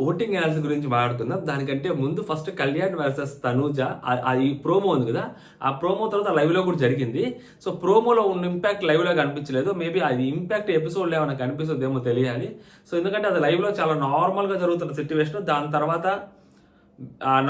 Voting ads గురించి మాట్లాడుకుందాం. దానికంటే ముందు ఫస్ట్ కళ్యాణ్ వర్సెస్ తనూజ ఈ ప్రోమో ఉంది కదా, ఆ ప్రోమో తర్వాత లైవ్లో కూడా జరిగింది. సో ప్రోమోలో ఉన్న ఇంపాక్ట్ లైవ్లో కనిపించలేదు. మేబీ అది ఇంపాక్ట్ ఎపిసోడ్లో ఏమైనా కనిపిస్తుందేమో తెలియాలి. సో ఎందుకంటే అది లైవ్లో చాలా నార్మల్గా జరుగుతున్న సిచ్యువేషన్. దాని తర్వాత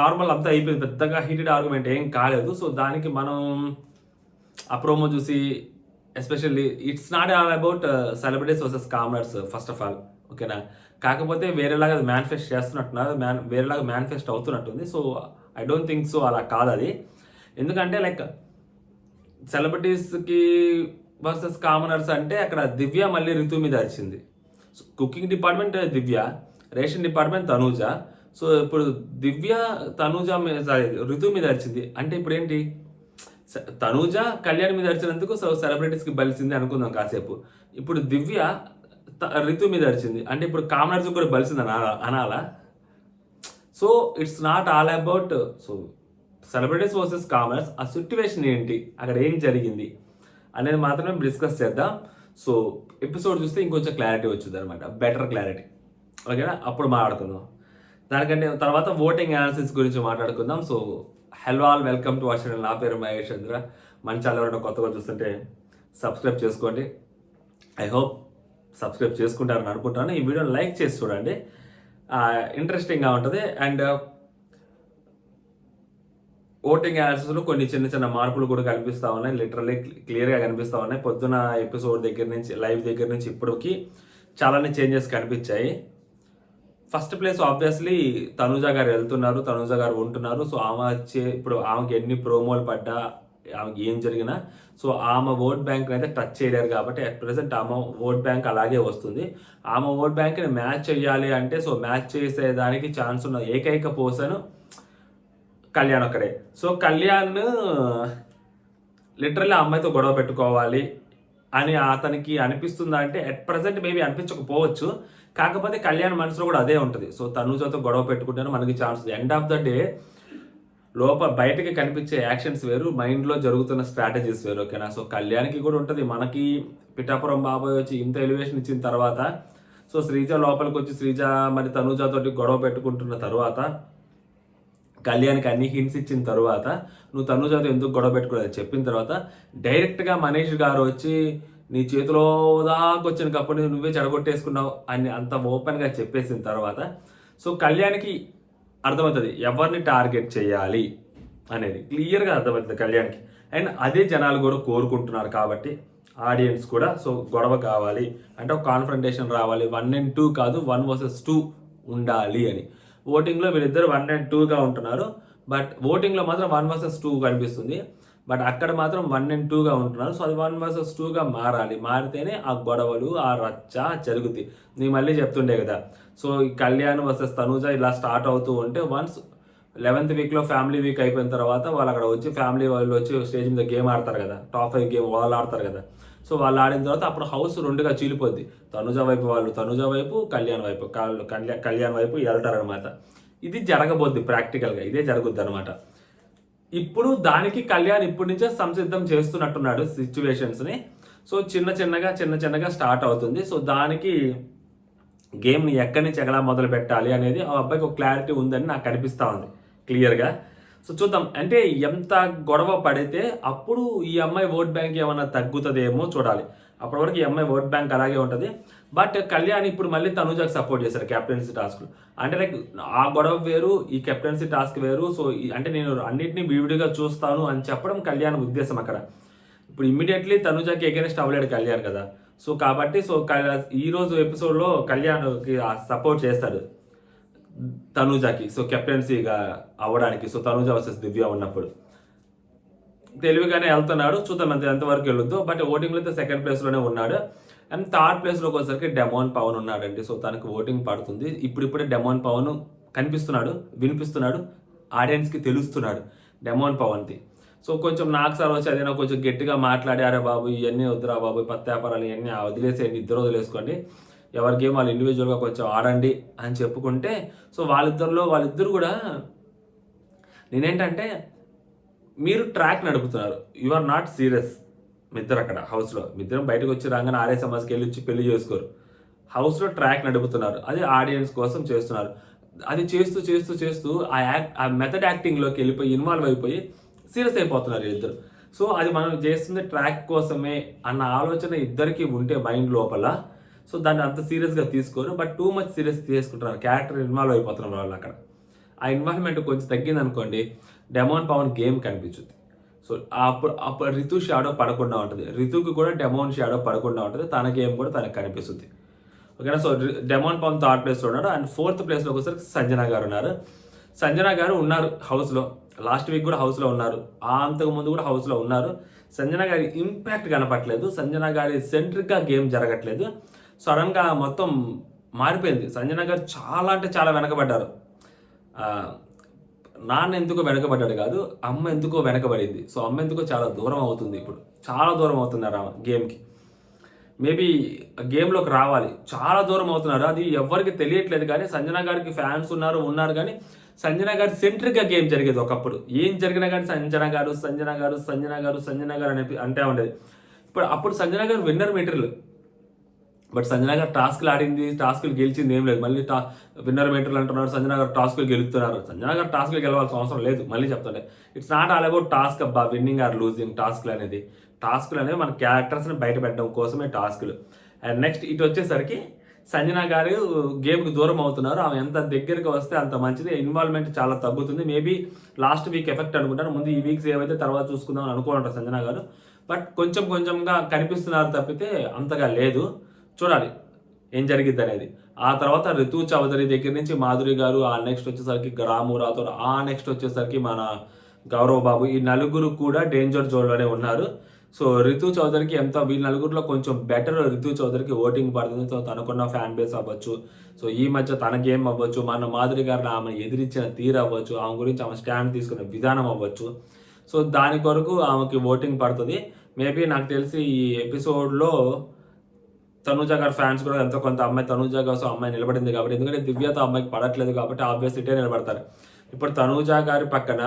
నార్మల్ అంతా అయిపోయింది, పెద్దగా హీటెడ్ ఆర్గ్యుమెంట్ ఏం కాలేదు. సో దానికి మనం ఆ ప్రోమో చూసి especially it's not all about celebrities versus commoners first of all, ఓకేనా. కాకపోతే వేరేలాగా అది మేనిఫెస్ట్ చేస్తున్నట్టున్నారు, వేరేలాగా మేనిఫెస్ట్ అవుతున్నట్టుంది. So I don't think so, అలా కాదు అది. ఎందుకంటే లైక్ సెలబ్రిటీస్కి వర్సెస్ కామనర్స్ అంటే అక్కడ దివ్య మళ్ళీ రితు మీద వచ్చింది. కుకింగ్ డిపార్ట్మెంట్ దివ్య, రేషన్ డిపార్ట్మెంట్ తనూజ. సో ఇప్పుడు దివ్య తనూజ రితు మీద వచ్చింది అంటే ఇప్పుడు ఏంటి, తనూజ కళ్యాణ్ మీద అరిచినందుకు సో సెలబ్రిటీస్కి బలిసింది అనుకుందాం కాసేపు. ఇప్పుడు దివ్య రితు మీద అరిచింది అంటే ఇప్పుడు కామనర్స్ కూడా బలిసింది అనాలా. So it's not all about so celebrities versus commoners. ఆ సిట్యువేషన్ ఏంటి, అక్కడ ఏం జరిగింది అనేది మాత్రమే డిస్కస్ చేద్దాం. సో ఎపిసోడ్ చూస్తే ఇంకొంచెం క్లారిటీ వచ్చింది అనమాట, బెటర్ క్లారిటీ, ఓకేనా. అప్పుడు మాట్లాడుకుందాం. దానికంటే తర్వాత ఓటింగ్ అనాలిసిస్ గురించి మాట్లాడుకుందాం. So hello all, welcome to our channel. నా పేరు మహేష్ చంద్ర. మన ఛానల్ ఎవరైనా కొత్తగా చూస్తుంటే సబ్స్క్రైబ్ చేసుకోండి. ఐ హోప్ సబ్స్క్రైబ్ చేసుకుంటారని అనుకుంటాను. ఈ వీడియోని లైక్ చేసి చూడండి, ఇంట్రెస్టింగ్గా ఉంటుంది. అండ్ ఓటింగ్ యాడ్స్లో కొన్ని చిన్న చిన్న మార్పులు కూడా కనిపిస్తూ ఉన్నాయి, లిటరల్లీ క్లియర్గా కనిపిస్తూ ఉన్నాయి. పొద్దున ఎపిసోడ్ దగ్గర నుంచి లైవ్ దగ్గర నుంచి ఇప్పటికి చాలానే చేంజెస్ కనిపించాయి. ఫస్ట్ ప్లేస్ ఆబ్వియస్లీ తనూజ గారు వెళ్తున్నారు, తనూజ గారు ఉంటున్నారు. సో ఆమె ఇప్పుడు ఆమెకి ఎన్ని ప్రోమోలు పడ్డా, ఆమెకి ఏం జరిగినా సో ఆమె ఓట్ బ్యాంక్ అయితే టచ్ చేయలేరు కాబట్టి అట్ ప్రెసెంట్ ఆమె ఓట్ బ్యాంక్ అలాగే వస్తుంది. ఆమె ఓట్ బ్యాంక్ని మ్యాచ్ చేయాలి అంటే సో మ్యాచ్ చేసేదానికి ఛాన్స్ ఉన్న ఏకైక పర్సన్ కళ్యాణ్ ఒక్కడే. సో కళ్యాణ్ లిటరల్లీ ఆ అమ్మాయితో గొడవ పెట్టుకోవాలి అని అతనికి అనిపిస్తుందా అంటే అట్ ప్రజెంట్ మేబీ అనిపించకపోవచ్చు. కాకపోతే కళ్యాణ్ మనసులో కూడా అదే ఉంటుంది. సో తనూజతో గొడవ పెట్టుకుంటాను మనకి chance. End of the day బయటకి కనిపించే యాక్షన్స్ వేరు, మైండ్లో జరుగుతున్న స్ట్రాటజీస్ వేరు, ఓకేనా. సో కళ్యాణ్కి కూడా ఉంటుంది. మనకి పిఠాపురం బాబాయ్ వచ్చి ఇంత ఎలివేషన్ ఇచ్చిన తర్వాత సో శ్రీజ లోపలికి వచ్చి శ్రీజ మరి తనూజతోటి గొడవ పెట్టుకుంటున్న తర్వాత కళ్యాణ్కి అన్ని హింట్స్ ఇచ్చిన తర్వాత నువ్వు తనూజతో ఎందుకు గొడవ పెట్టుకోలేదు చెప్పిన తర్వాత డైరెక్ట్గా మనీష్ గారు వచ్చి నీ చేతిలో దాకా వచ్చిన కప్పుడు నువ్వే చెడగొట్టేసుకున్నావు అని అంత ఓపెన్గా చెప్పేసిన తర్వాత సో కళ్యాణ్కి అర్థమవుతుంది ఎవరిని టార్గెట్ చేయాలి అనేది క్లియర్గా అర్థమవుతుంది కళ్యాణ్కి. అండ్ అదే జనాలు కూడా కోరుకుంటున్నారు కాబట్టి ఆడియన్స్ కూడా సో గొడవ కావాలి అంటే ఒక కాన్ఫ్రంటేషన్ రావాలి, 1 and 2 కాదు 1 versus 2 ఉండాలి అని. ఓటింగ్లో వీళ్ళిద్దరు 1 and 2గా ఉంటున్నారు, బట్ ఓటింగ్లో మాత్రం 1 versus 2 కనిపిస్తుంది. బట్ అక్కడ మాత్రం 1 and 2గా ఉంటున్నారు. సో అది 1 versus 2గా మారాలి, మారితేనే ఆ గొడవలు ఆ రచ్చ జరుగుతాయి. నేను మళ్ళీ చెప్తుండే కదా, సో ఈ కళ్యాణ్ వర్సెస్ తనూజ ఇలా స్టార్ట్ అవుతూ ఉంటే వన్స్ 11th వీక్లో ఫ్యామిలీ వీక్ అయిపోయిన తర్వాత వాళ్ళు అక్కడ వచ్చి ఫ్యామిలీ వాళ్ళు వచ్చి స్టేజ్ మీద గేమ్ ఆడతారు కదా, టాప్ 5 గేమ్ వాళ్ళు ఆడతారు కదా. సో వాళ్ళు ఆడిన తర్వాత అప్పుడు హౌస్ 2గా చీలిపోద్ది. తనూజ వైపు వాళ్ళు తనూజ వైపు, కళ్యాణ్ వైపు కళ్యాణ్ వైపు వెళ్తారనమాట. ఇది జరగబోద్ది ప్రాక్టికల్గా, ఇదే జరుగుద్ది అనమాట. ఇప్పుడు దానికి కళ్యాణ్ ఇప్పటి నుంచే సంసిద్ధం చేస్తున్నట్టున్నాడు సిచ్యువేషన్స్ని. సో చిన్న చిన్నగా స్టార్ట్ అవుతుంది. సో దానికి గేమ్ని ఎక్కడి నుంచి ఎలా మొదలు పెట్టాలి అనేది ఆ అబ్బాయికి ఒక క్లారిటీ ఉందని నాకు అనిపిస్తూ ఉంది క్లియర్గా. సో చూద్దాం, అంటే ఎంత గొడవ పడితే అప్పుడు ఈ అమ్మాయి ఓట్ బ్యాంక్ ఏమైనా తగ్గుతుందేమో చూడాలి. అప్పటి వరకు ఈ అమ్మాయి ఓట్ బ్యాంక్ అలాగే ఉంటుంది. బట్ కళ్యాణ్ ఇప్పుడు మళ్ళీ తనూజకి సపోర్ట్ చేశారు కెప్టెన్సీ టాస్క్లు. అంటే లైక్ ఆ గొడవ వేరు, ఈ కెప్టెన్సీ టాస్క్ వేరు. సో అంటే నేను అన్నింటినీ విడివిడిగా చూస్తాను అని చెప్పడం కళ్యాణ్ ఉద్దేశం అక్కడ. ఇప్పుడు ఇమ్మీడియట్లీ తనూజకి ఎగెన్స్ట్ అవ్వలేడు కళ్యాణ్ కదా. సో కాబట్టి సో ఈరోజు ఎపిసోడ్లో కళ్యాణ్కి సపోర్ట్ చేస్తాడు తనూజకి, సో కెప్టెన్సీగా అవ్వడానికి. సో తనూజ వర్సెస్ దివ్య ఉన్నప్పుడు తెలివిగానే వెళ్తున్నాడు, చూద్దాం ఎంతవరకు వెళ్ళొద్దు. బట్ ఓటింగ్లో అయితే 2nd ప్లేస్లోనే ఉన్నాడు. అండ్ 3rd ప్లేస్లోకి వచ్చేసరికి డెమోన్ పవన్ ఉన్నాడండి. సో తనకు ఓటింగ్ పడుతుంది. ఇప్పుడిప్పుడే డెమోన్ పవన్ కనిపిస్తున్నాడు, వినిపిస్తున్నాడు, ఆడియన్స్కి తెలుస్తున్నాడు డెమోన్ పవన్ది. సో కొంచెం నాకు సార్ వచ్చి అదేనా కొంచెం గట్టిగా మాట్లాడి అరే బాబు ఇవన్నీ వద్దురా బాబు, పత్యాపారాలు ఇవన్నీ వదిలేసేయండి, ఇద్దరు వదిలేసుకోండి, ఎవరి గేమ్ వాళ్ళు ఇండివిజువల్గా కొంచెం ఆడండి అని చెప్పుకుంటే సో వాళ్ళిద్దరు కూడా నేనేంటంటే మీరు ట్రాక్ నడుపుతున్నారు, యు ఆర్ నాట్ సీరియస్. మీ ఇద్దరు అక్కడ హౌస్లో మీ ఇద్దరం బయటకు వచ్చి రాగానే సమాజ్కి వెళ్ళి వచ్చి పెళ్లి చేసుకోరు. హౌస్లో ట్రాక్ నడుపుతున్నారు, అది ఆడియన్స్ కోసం చేస్తున్నారు. అది చేస్తూ చేస్తూ చేస్తూ ఆ మెథడ్ యాక్టింగ్లోకి వెళ్ళిపోయి ఇన్వాల్వ్ అయిపోయి సీరియస్ అయిపోతున్నారు ఇద్దరు. సో అది మనం చేస్తుంది ట్రాక్ కోసమే అన్న ఆలోచన ఇద్దరికి ఉంటే మైండ్ లోపల, సో దాన్ని అంత సీరియస్గా తీసుకోరు. బట్ టూ మచ్ సీరియస్ తీసుకుంటున్నారు, క్యారెక్టర్ ఇన్వాల్వ్ అయిపోతున్నారు వాళ్ళు అక్కడ. ఆ ఇన్వాల్వ్మెంట్ కొంచెం తగ్గింది అనుకోండి, డెమోన్ పవన్ గేమ్ కనిపించుద్ది. సో అప్పుడు రితు షాడో పడకుండా ఉంటుంది, రితుకి కూడా డెమోన్ షాడో పడకుండా ఉంటుంది, తన గేమ్ కూడా తనకు కనిపిస్తుంది. ఓకేనా. సో డెమోన్ పవన్ థర్డ్ ప్లేస్లో ఉన్నాడు. అండ్ ఫోర్త్ ప్లేస్లో వచ్చేసరికి సంజన గారు ఉన్నారు. సంజన గారు ఉన్నారు హౌస్లో, లాస్ట్ వీక్ కూడా హౌస్లో ఉన్నారు, అంతకుముందు కూడా హౌస్లో ఉన్నారు. సంజన గారి ఇంపాక్ట్ కనపట్లేదు, సంజన గారి సెంట్రిక్గా గేమ్ జరగట్లేదు. సడన్గా మొత్తం మారిపోయింది. సంజన గారు చాలా అంటే చాలా వెనకబడ్డారు. నాన్న ఎందుకో వెనకబడ్డాడు కాదు, అమ్మ ఎందుకో వెనకబడింది. సో అమ్మ ఎందుకో చాలా దూరం అవుతుంది, ఇప్పుడు చాలా దూరం అవుతున్నారు ఆ గేమ్కి. మేబీ గేమ్లోకి రావాలి, చాలా దూరం అవుతున్నారు. అది ఎవరికి తెలియట్లేదు, కానీ సంజన గారికి ఫ్యాన్స్ ఉన్నారు కానీ సంజన గారి సెంట్రిక్గా గేమ్ జరిగేది ఒకప్పుడు. ఏం జరిగినా కానీ సంజన గారు సంజన గారు సంజన గారు సంజన గారు అని అంటే ఉండేది. అప్పుడు సంజన గారు విన్నర్ మెటీరియల్. బట్ సంజన గారు టాస్క్లు ఆడింది, టాస్క్లు గెలిచింది ఏం లేదు. మళ్ళీ విన్నర్ మెటీరియల్ అంటున్నారు, సంజన గారు టాస్క్లు గెలుస్తున్నారు. సంజన గారు టాస్క్లు గెలవాల్సిన అవసరం లేదు. మళ్ళీ చెప్తుండే, it's not all about task అబ్బా, విన్నింగ్ ఆర్ లూజింగ్. టాస్క్లు అనేది మన క్యారెక్టర్స్ని బయట పెట్టడం కోసమే టాస్క్లు. అండ్ నెక్స్ట్ ఇటు వచ్చేసరికి సంజన గారు గేమ్కి దూరం అవుతున్నారు. ఆమె ఎంత దగ్గరికి వస్తే అంత మంచిది, ఇన్వాల్వ్మెంట్ చాలా తగ్గుతుంది. మేబీ లాస్ట్ వీక్ ఎఫెక్ట్ అనుకుంటాను, ముందు ఈ వీక్స్ ఏవైతే తర్వాత చూసుకుందాం అని అనుకుంటారు సంజన గారు. బట్ కొంచెంగా కనిపిస్తున్నారు తప్పితే అంతగా లేదు. చూడాలి ఏం జరిగిద్ది అనేది. ఆ తర్వాత రితు చౌదరి దగ్గర నుంచి మాధురి గారు, ఆ నెక్స్ట్ వచ్చేసరికి రాము రాథోడ్, ఆ నెక్స్ట్ వచ్చేసరికి మన గౌరవ్ బాబు, ఈ నలుగురు కూడా డేంజర్ జోన్లోనే ఉన్నారు. సో రితు చౌదరికి ఎంత, వీళ్ళ నలుగురిలో కొంచెం బెటర్ రితు చౌదరికి ఓటింగ్ పడుతుంది. సో తనకున్న ఫ్యాన్ బేస్ అవ్వచ్చు, సో ఈ మధ్య తన గేమ్ అవ్వచ్చు, మన మాధురి గారిని ఆమె ఎదిరించిన తీరు అవ్వచ్చు, ఆమె గురించి ఆమె స్టాండ్ తీసుకునే విధానం అవ్వచ్చు, సో దాని కొరకు ఆమెకి ఓటింగ్ పడుతుంది. మేబీ నాకు తెలిసి ఈ ఎపిసోడ్లో తనూజ గారి ఫ్యాన్స్ కూడా ఎంతో కొంత అమ్మాయి తనూజ కోసం అమ్మాయి నిలబడింది కాబట్టి, ఎందుకంటే దివ్యతో అమ్మాయికి పడట్లేదు కాబట్టి ఆబ్వియస్ ఇటే నిలబడతారు. ఇప్పుడు తనూజ గారి పక్కన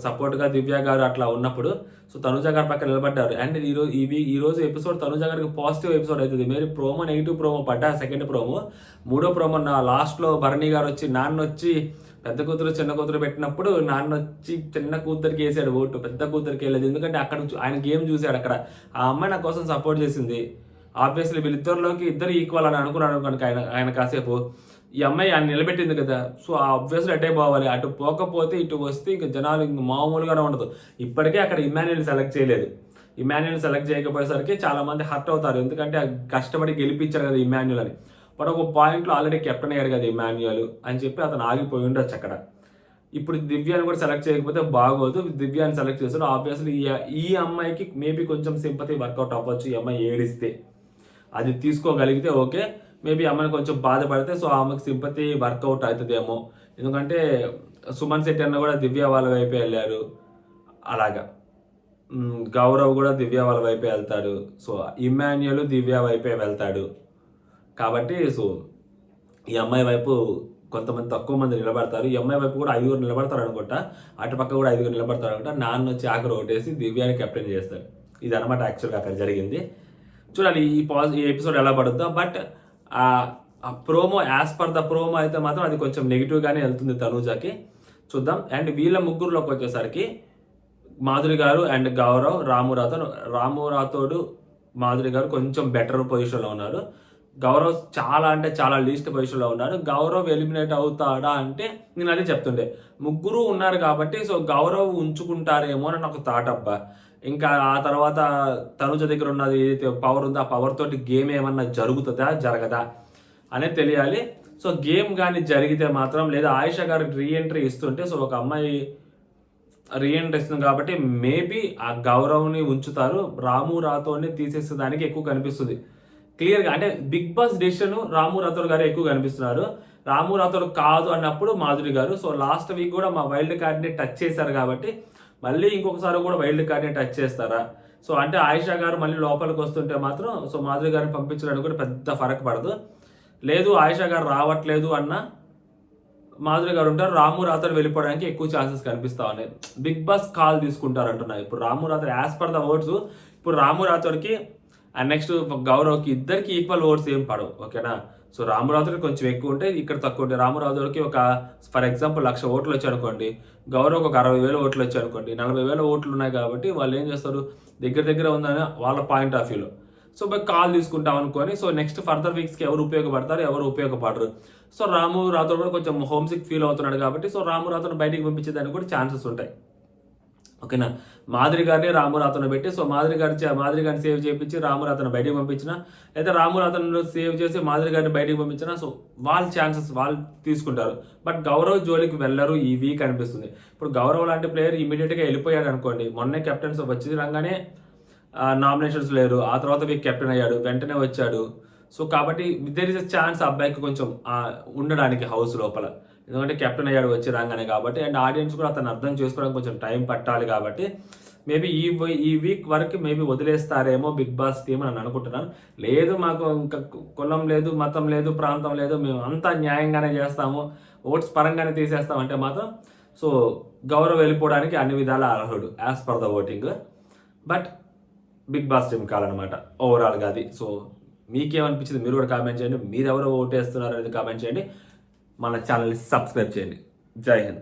సపోర్ట్గా దివ్య గారు అట్లా ఉన్నప్పుడు, సో తనూజ గారి పక్కన నిలబడ్డారు. అండ్ ఈరోజు ఎపిసోడ్ తనూజ గారికి పాజిటివ్ ఎపిసోడ్ అవుతుంది. మీరు ప్రోమో నెగిటివ్ ప్రోమో పడ్డా, సెకండ్ ప్రోమో, మూడో ప్రోమో నా లాస్ట్లో భరణి గారు వచ్చి నాన్న వచ్చి పెద్ద కూతురు చిన్న కూతురు పెట్టినప్పుడు నాన్న వచ్చి చిన్న కూతురికి వేసాడు ఓటు, పెద్ద కూతురికి వెళ్ళలేదు. ఎందుకంటే అక్కడ ఆయన గేమ్ చూశాడు, అక్కడ ఆ అమ్మాయి నా కోసం సపోర్ట్ చేసింది. ఆబ్వియస్లీ వీళ్ళిద్దరిలోకి ఇద్దరు ఈక్వల్ అని అనుకున్నాడు కనుక ఆయన కాసేపు ఈ అమ్మాయి ఆయన నిలబెట్టింది కదా, సో ఆబ్వియస్లీ అటే పోవాలి. అటు పోకపోతే ఇటు వస్తే ఇంక జనాలు ఇంక మామూలుగానే ఉండదు. ఇప్పటికే అక్కడ ఇమాన్యుల్ సెలెక్ట్ చేయలేదు, ఇమాన్యుల్ సెలెక్ట్ చేయకపోయేసరికి చాలా మంది హర్ట్ అవుతారు, ఎందుకంటే కష్టపడి గెలిపించారు కదా ఇమాన్యుల్ అని. బట్ ఒక పాయింట్లో ఆల్రెడీ కెప్టెన్ అయ్యాడు కదా ఇమాన్యుల్ అని చెప్పి అతను ఆగిపోయి ఉండొచ్చు అక్కడ. ఇప్పుడు దివ్యాన్ని కూడా సెలెక్ట్ చేయకపోతే బాగోదు, దివ్యాన్ని సెలెక్ట్ చేస్తారు. ఆబ్వియస్లీ ఈ అమ్మాయికి మేబీ కొంచెం సింపతి వర్కౌట్ అవ్వచ్చు. ఈ అమ్మాయి ఏడిస్తే అది తీసుకోగలిగితే ఓకే, మేబీ అమ్మాయిని కొంచెం బాధపడితే సో ఆమెకు సింపతి వర్కౌట్ అవుతుందేమో. ఎందుకంటే సుమన్ శెట్టి అన్న కూడా దివ్య వాళ్ళ వైపే వెళ్ళారు, అలాగా గౌరవ్ కూడా దివ్య వాళ్ళ వైపే వెళ్తాడు, సో ఇమాన్యుల్ దివ్య వైపే వెళ్తాడు. కాబట్టి సో ఈ అమ్మాయి వైపు కొంతమంది తక్కువ మంది నిలబడతారు, ఈ అమ్మాయి వైపు కూడా 5 నిలబడతారు అనుకుంటా, అటుపక్క కూడా 5 నిలబడతారు అనుకుంటా. నాన్న వచ్చి ఆఖరి ఓటేసి దివ్యాని కెప్టెన్ చేస్తాడు. ఇది అనమాట యాక్చువల్గా అక్కడ జరిగింది. చూడాలి ఈ ఎపిసోడ్ ఎలా పడుతుందో. బట్ ఆ promo as per the promo అయితే మాత్రం అది కొంచెం నెగిటివ్గానే వెళ్తుంది తనూజకి, చూద్దాం. అండ్ వీళ్ళ ముగ్గురులోకి వచ్చేసరికి మాధురి గారు అండ్ గౌరవ్, రాము రాథోడ్ మాధురి గారు కొంచెం బెటర్ పొజిషన్లో ఉన్నారు. గౌరవ్ చాలా అంటే చాలా లీస్ట్ పొజిషన్లో ఉన్నారు. గౌరవ్ ఎలిమినేట్ అవుతాడా అంటే నేను అదే చెప్తుండే, ముగ్గురు ఉన్నారు కాబట్టి సో గౌరవ్ ఉంచుకుంటారేమో అని నాకు థాట్ అబ్బా. ఇంకా ఆ తర్వాత తనుజ దగ్గర ఉన్నది ఏదైతే పవర్ ఉందో ఆ పవర్ తోటి గేమ్ ఏమన్నా జరుగుతుందా జరగదా అనేది తెలియాలి. సో గేమ్ కానీ జరిగితే మాత్రం, లేదా ఆయిషా గారికి రీఎంట్రీ ఇస్తుంటే, సో ఒక అమ్మాయి రీఎంట్రీ ఇస్తుంది కాబట్టి మేబీ ఆ గౌరవ్ని ఉంచుతారు, రాము రాథోడ్ని తీసేసేదానికి ఎక్కువ కనిపిస్తుంది క్లియర్గా. అంటే బిగ్ బాస్ డెసిషన్ రాము రాథోడ్ గారు ఎక్కువ కనిపిస్తున్నారు. రాము రాథోడ్ కాదు అన్నప్పుడు మాధురి గారు. సో లాస్ట్ వీక్ కూడా మా వైల్డ్ కార్డ్ని టచ్ చేశారు కాబట్టి మళ్ళీ ఇంకొకసారి కూడా వైల్డ్ కార్డ్ని టచ్ చేస్తారా? సో అంటే ఆయిషా గారు మళ్ళీ లోపలికి వస్తుంటే మాత్రం సో మాధురి గారిని పంపించడానికి కూడా పెద్ద ఫరక్ పడదు. లేదు ఆయిషా గారు రావట్లేదు అన్న మాధురి గారు ఉంటారు, రాము రాథోడ్ వెళ్ళిపోవడానికి ఎక్కువ ఛాన్సెస్ కనిపిస్తా ఉన్నాయి. బిగ్ బాస్ కాల్ తీసుకుంటారు అంటున్నారు. ఇప్పుడు Ramu Rathod as per the votes, ఇప్పుడు రాము రాథోడ్కి అండ్ నెక్స్ట్ గౌరవ్కి ఇద్దరికి ఈక్వల్ ఓట్స్ ఏం పడవు, ఓకేనా? సో రాము రాథోడ్కి కొంచెం ఎక్కువ ఉంటే ఇక్కడ తక్కువ ఉంటాయి. రాము రాథోడ్కి ఒక ఫర్ ఎగ్జాంపుల్ 1,00,000 ఓట్లు వచ్చాయి అనుకోండి, గౌరవ్కి ఒక 60,000 ఓట్లు వచ్చాయి అనుకోండి, 40,000 ఓట్లు ఉన్నాయి కాబట్టి వాళ్ళు ఏం చేస్తారు, దగ్గర ఉందని వాళ్ళ పాయింట్ ఆఫ్ వ్యూలో. సో కాల్ తీసుకుంటాం అనుకొని, సో నెక్స్ట్ ఫర్దర్ వీక్స్కి ఎవరు ఉపయోగపడతారు, ఎవరు ఉపయోగపడరు. సో రాము రాథోడ్ కూడా కొంచెం హోమ్ సిక్ ఫీల్ అవుతున్నాడు కాబట్టి సో రాము రాథోడ్ బయటికి పంపించేదానికి కూడా ఛాన్సెస్ ఉంటాయి. ఓకేనా, మాదిరి గారిని రాము రాథోడ్ని పెట్టి సో మాదిరి గారిని సేవ్ చేయించి రాము రాథోడ్ని బయటికి పంపించిన, లేదా రాము రాథోడ్ని సేవ్ చేసి మాదిరి గారిని బయటికి పంపించిన, సో వాళ్ళ ఛాన్సెస్ వాళ్ళు తీసుకుంటారు. బట్ గౌరవ్ జోలికి వెళ్ళరు ఈ వీక్ అనిపిస్తుంది. ఇప్పుడు గౌరవ్ లాంటి ప్లేయర్ ఇమీడియట్గా వెళ్ళిపోయాడు అనుకోండి, మొన్నే కెప్టెన్స్ వచ్చి రాగానే నామినేషన్స్ లేరు, ఆ తర్వాత వీక్ కెప్టెన్ అయ్యాడు, వెంటనే వచ్చాడు. సో కాబట్టి దేర్ ఇస్ అ ఛాన్స్ అబ్బాయికి కొంచెం ఉండడానికి హౌస్ లోపల, ఎందుకంటే కెప్టెన్ అయ్యాడు వచ్చి రాగానే కాబట్టి, అండ్ ఆడియన్స్ కూడా అతను అర్థం చేసుకోవడానికి కొంచెం టైం పట్టాలి కాబట్టి మేబీ ఈ వీక్ వరకు మేబీ వదిలేస్తారేమో బిగ్ బాస్ టీమ్ అని అనుకుంటున్నాను. లేదు మాకు ఇంకా కులం లేదు, మతం లేదు, ప్రాంతం లేదు, మేము అంతా న్యాయంగానే చేస్తాము, ఓట్స్ పరంగానే తీసేస్తామంటే మాత్రం సో గౌరవ్ వెళ్ళిపోవడానికి అన్ని విధాల అర్హుడు as per the voting. But Bigg Boss team కావాలన్నమాట ఓవరాల్గా అది. సో మీకేమనిపించింది మీరు కూడా కామెంట్ చేయండి, మీరు ఎవరు ఓటేస్తున్నారు అనేది కామెంట్ చేయండి, మన ఛానల్ని సబ్స్క్రైబ్ చేయండి. జై హింద్.